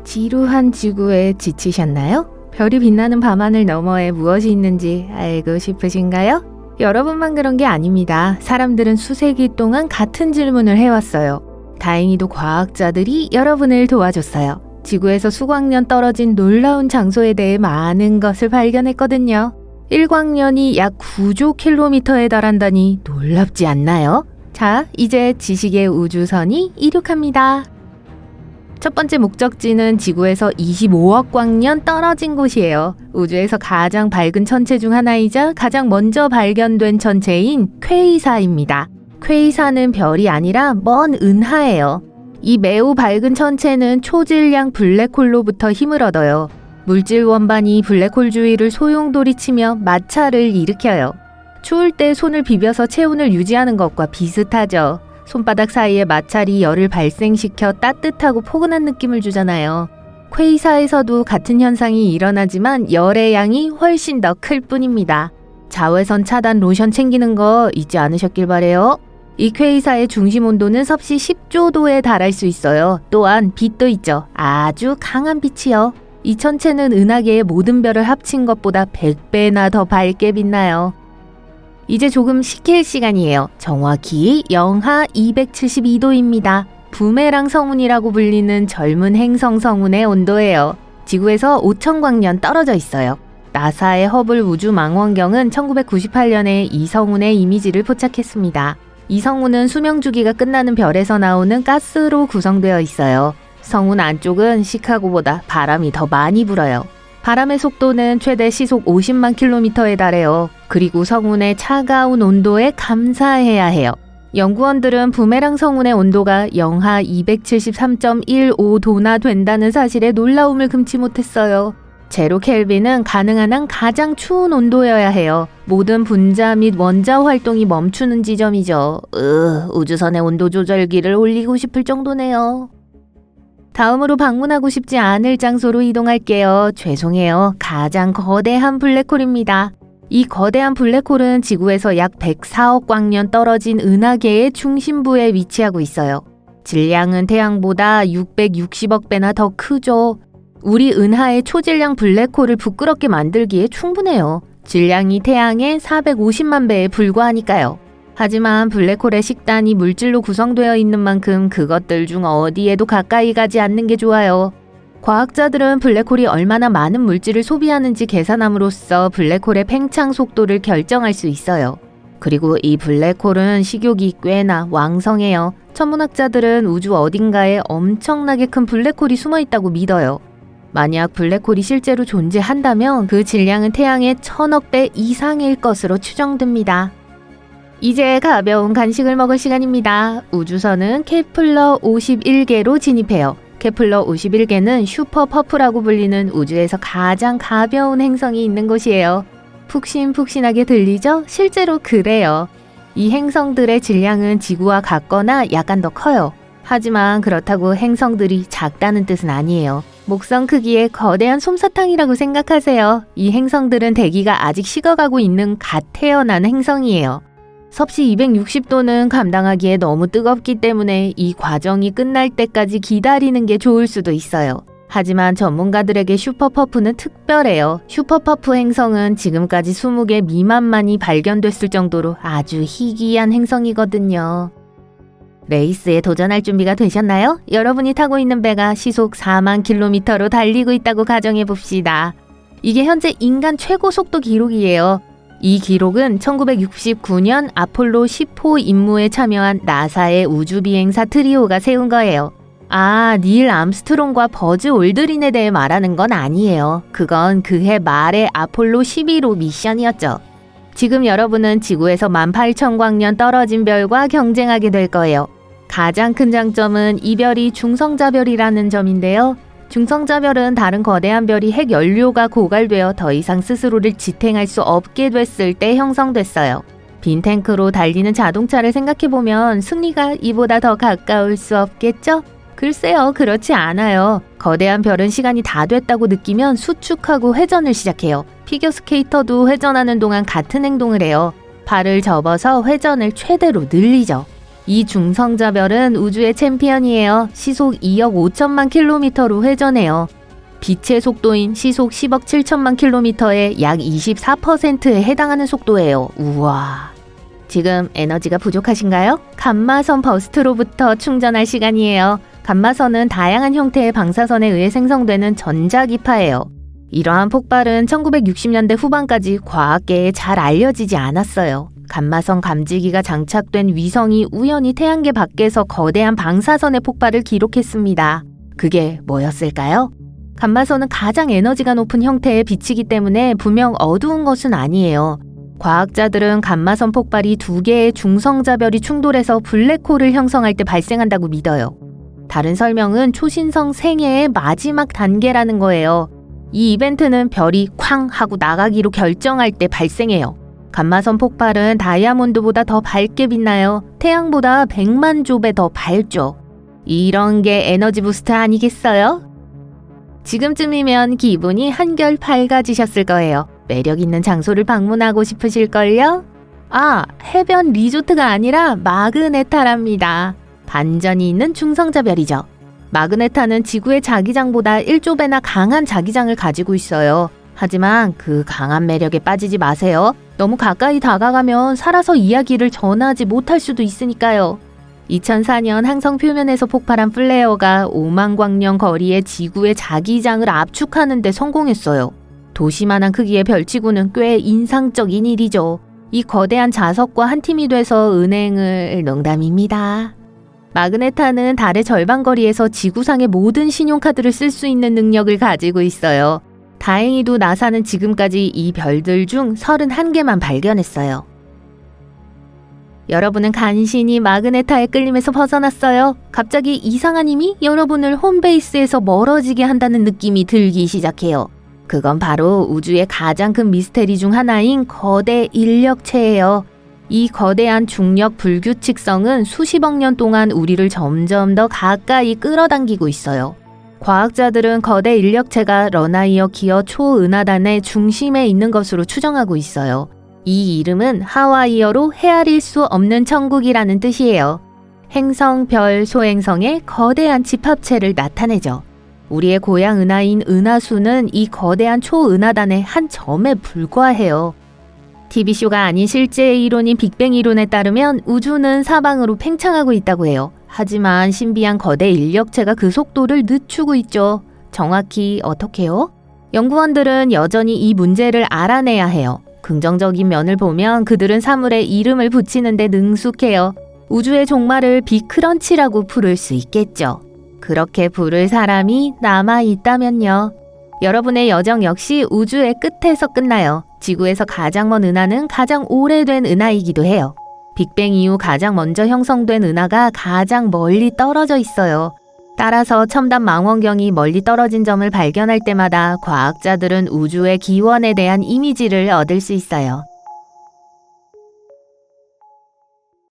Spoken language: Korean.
지루한 지구에 지치셨나요? 별이 빛나는 밤하늘 너머에 무엇이 있는지 알고 싶으신가요? 여러분만 그런 게 아닙니다. 사람들은 수세기 동안 같은 질문을 해왔어요. 다행히도 과학자들이 여러분을 도와줬어요. 지구에서 수광년 떨어진 놀라운 장소에 대해 많은 것을 발견했거든요. 일광년이 약 9조 킬로미터에 달한다니 놀랍지 않나요? 자, 이제 지식의 우주선이 이륙합니다. 첫 번째 목적지는 지구에서 25억 광년 떨어진 곳이에요. 우주에서 가장 밝은 천체 중 하나이자 가장 먼저 발견된 천체인 퀘이사입니다. 퀘이사는 별이 아니라 먼 은하예요. 이 매우 밝은 천체는 초질량 블랙홀로부터 힘을 얻어요. 물질 원반이 블랙홀 주위를 소용돌이치며 마찰을 일으켜요. 추울 때 손을 비벼서 체온을 유지하는 것과 비슷하죠. 손바닥 사이에 마찰이 열을 발생시켜 따뜻하고 포근한 느낌을 주잖아요. 퀘이사에서도 같은 현상이 일어나지만 열의 양이 훨씬 더 클 뿐입니다. 자외선 차단 로션 챙기는 거 잊지 않으셨길 바래요. 이 퀘이사의 중심 온도는 섭씨 10조 도에 달할 수 있어요. 또한 빛도 있죠. 아주 강한 빛이요. 이 천체는 은하계의 모든 별을 합친 것보다 100배나 더 밝게 빛나요. 이제 조금 식힐 시간이에요. 정확히 영하 272도입니다. 부메랑 성운이라고 불리는 젊은 행성 성운의 온도예요. 지구에서 5,000광년 떨어져 있어요. 나사의 허블 우주망원경은 1998년에 이 성운의 이미지를 포착했습니다. 이 성운은 수명 주기가 끝나는 별에서 나오는 가스로 구성되어 있어요. 성운 안쪽은 시카고보다 바람이 더 많이 불어요. 바람의 속도는 최대 시속 50만 킬로미터에 달해요. 그리고 성운의 차가운 온도에 감사해야 해요. 연구원들은 부메랑 성운의 온도가 영하 273.15도나 된다는 사실에 놀라움을 금치 못했어요. 제로 켈빈은 가능한 한 가장 추운 온도여야 해요. 모든 분자 및 원자 활동이 멈추는 지점이죠. 우주선의 온도 조절기를 올리고 싶을 정도네요. 다음으로 방문하고 싶지 않을 장소로 이동할게요. 죄송해요. 가장 거대한 블랙홀입니다. 이 거대한 블랙홀은 지구에서 약 104억 광년 떨어진 은하계의 중심부에 위치하고 있어요. 질량은 태양보다 660억 배나 더 크죠. 우리 은하의 초질량 블랙홀을 부끄럽게 만들기에 충분해요. 질량이 태양의 450만 배에 불과하니까요. 하지만 블랙홀의 식단이 물질로 구성되어 있는 만큼 그것들 중 어디에도 가까이 가지 않는 게 좋아요. 과학자들은 블랙홀이 얼마나 많은 물질을 소비하는지 계산함으로써 블랙홀의 팽창 속도를 결정할 수 있어요. 그리고 이 블랙홀은 식욕이 꽤나 왕성해요. 천문학자들은 우주 어딘가에 엄청나게 큰 블랙홀이 숨어 있다고 믿어요. 만약 블랙홀이 실제로 존재한다면 그 질량은 태양의 1000억 배 이상일 것으로 추정됩니다. 이제 가벼운 간식을 먹을 시간입니다. 우주선은 케플러 51개로 진입해요. 케플러 51개는 슈퍼퍼프라고 불리는 우주에서 가장 가벼운 행성이 있는 곳이에요. 푹신푹신하게 들리죠? 실제로 그래요. 이 행성들의 질량은 지구와 같거나 약간 더 커요. 하지만 그렇다고 행성들이 작다는 뜻은 아니에요. 목성 크기의 거대한 솜사탕이라고 생각하세요. 이 행성들은 대기가 아직 식어가고 있는 갓 태어난 행성이에요. 섭씨 260도는 감당하기에 너무 뜨겁기 때문에 이 과정이 끝날 때까지 기다리는 게 좋을 수도 있어요. 하지만 전문가들에게 슈퍼퍼프는 특별해요. 슈퍼퍼프 행성은 지금까지 20개 미만만이 발견됐을 정도로 아주 희귀한 행성이거든요. 레이스에 도전할 준비가 되셨나요? 여러분이 타고 있는 배가 시속 4만 킬로미터로 달리고 있다고 가정해 봅시다. 이게 현재 인간 최고 속도 기록이에요. 이 기록은 1969년 아폴로 10호 임무에 참여한 나사의 우주비행사 트리오가 세운 거예요. 닐 암스트롱과 버즈 올드린에 대해 말하는 건 아니에요. 그건 그해 말의 아폴로 11호 미션이었죠. 지금 여러분은 지구에서 18,000광년 떨어진 별과 경쟁하게 될 거예요. 가장 큰 장점은 이 별이 중성자별이라는 점인데요. 중성자별은 다른 거대한 별이 핵 연료가 고갈되어 더 이상 스스로를 지탱할 수 없게 됐을 때 형성됐어요. 빈 탱크로 달리는 자동차를 생각해보면 승리가 이보다 더 가까울 수 없겠죠? 글쎄요, 그렇지 않아요. 거대한 별은 시간이 다 됐다고 느끼면 수축하고 회전을 시작해요. 피겨스케이터도 회전하는 동안 같은 행동을 해요. 발을 접어서 회전을 최대로 늘리죠. 이 중성자별은 우주의 챔피언이에요. 시속 2억 5천만 킬로미터로 회전해요. 빛의 속도인 시속 10억 7천만 킬로미터의 약 24%에 해당하는 속도예요. 우와. 지금 에너지가 부족하신가요? 감마선 버스트로부터 충전할 시간이에요. 감마선은 다양한 형태의 방사선에 의해 생성되는 전자기파예요. 이러한 폭발은 1960년대 후반까지 과학계에 잘 알려지지 않았어요. 감마선 감지기가 장착된 위성이 우연히 태양계 밖에서 거대한 방사선의 폭발을 기록했습니다. 그게 뭐였을까요? 감마선은 가장 에너지가 높은 형태의 빛이기 때문에 분명 어두운 것은 아니에요. 과학자들은 감마선 폭발이 두 개의 중성자별이 충돌해서 블랙홀을 형성할 때 발생한다고 믿어요. 다른 설명은 초신성 생애의 마지막 단계라는 거예요. 이 이벤트는 별이 쾅 하고 나가기로 결정할 때 발생해요. 감마선 폭발은 다이아몬드보다 더 밝게 빛나요. 태양보다 100만 조배 더 밝죠. 이런 게 에너지 부스트 아니겠어요? 지금쯤이면 기분이 한결 밝아지셨을 거예요. 매력 있는 장소를 방문하고 싶으실걸요? 아, 해변 리조트가 아니라 마그네타랍니다. 반전이 있는 중성자별이죠. 마그네타는 지구의 자기장보다 1조배나 강한 자기장을 가지고 있어요. 하지만 그 강한 매력에 빠지지 마세요. 너무 가까이 다가가면 살아서 이야기를 전하지 못할 수도 있으니까요. 2004년 항성 표면에서 폭발한 플레어가 5만 광년 거리의 지구의 자기장을 압축하는 데 성공했어요. 도시만한 크기의 별지구는 꽤 인상적인 일이죠. 이 거대한 자석과 한 팀이 돼서 은행을... 농담입니다. 마그네타는 달의 절반 거리에서 지구상의 모든 신용카드를 쓸 수 있는 능력을 가지고 있어요. 다행히도 나사는 지금까지 이 별들 중 31개만 발견했어요. 여러분은 간신히 마그네타의 끌림에서 벗어났어요. 갑자기 이상한 힘이 여러분을 홈베이스에서 멀어지게 한다는 느낌이 들기 시작해요. 그건 바로 우주의 가장 큰 미스테리 중 하나인 거대 인력체예요. 이 거대한 중력 불규칙성은 수십억 년 동안 우리를 점점 더 가까이 끌어당기고 있어요. 과학자들은 거대 인력체가 런하이어 기어 초은하단의 중심에 있는 것으로 추정하고 있어요. 이 이름은 하와이어로 헤아릴 수 없는 천국이라는 뜻이에요. 행성, 별, 소행성의 거대한 집합체를 나타내죠. 우리의 고향 은하인 은하수는 이 거대한 초은하단의 한 점에 불과해요. TV쇼가 아닌 실제의 이론인 빅뱅 이론에 따르면 우주는 사방으로 팽창하고 있다고 해요. 하지만 신비한 거대 인력체가 그 속도를 늦추고 있죠. 정확히 어떻게요? 연구원들은 여전히 이 문제를 알아내야 해요. 긍정적인 면을 보면 그들은 사물에 이름을 붙이는데 능숙해요. 우주의 종말을 빅크런치라고 부를 수 있겠죠. 그렇게 부를 사람이 남아있다면요. 여러분의 여정 역시 우주의 끝에서 끝나요. 지구에서 가장 먼 은하는 가장 오래된 은하이기도 해요. 빅뱅 이후 가장 먼저 형성된 은하가 가장 멀리 떨어져 있어요. 따라서 첨단 망원경이 멀리 떨어진 점을 발견할 때마다 과학자들은 우주의 기원에 대한 이미지를 얻을 수 있어요.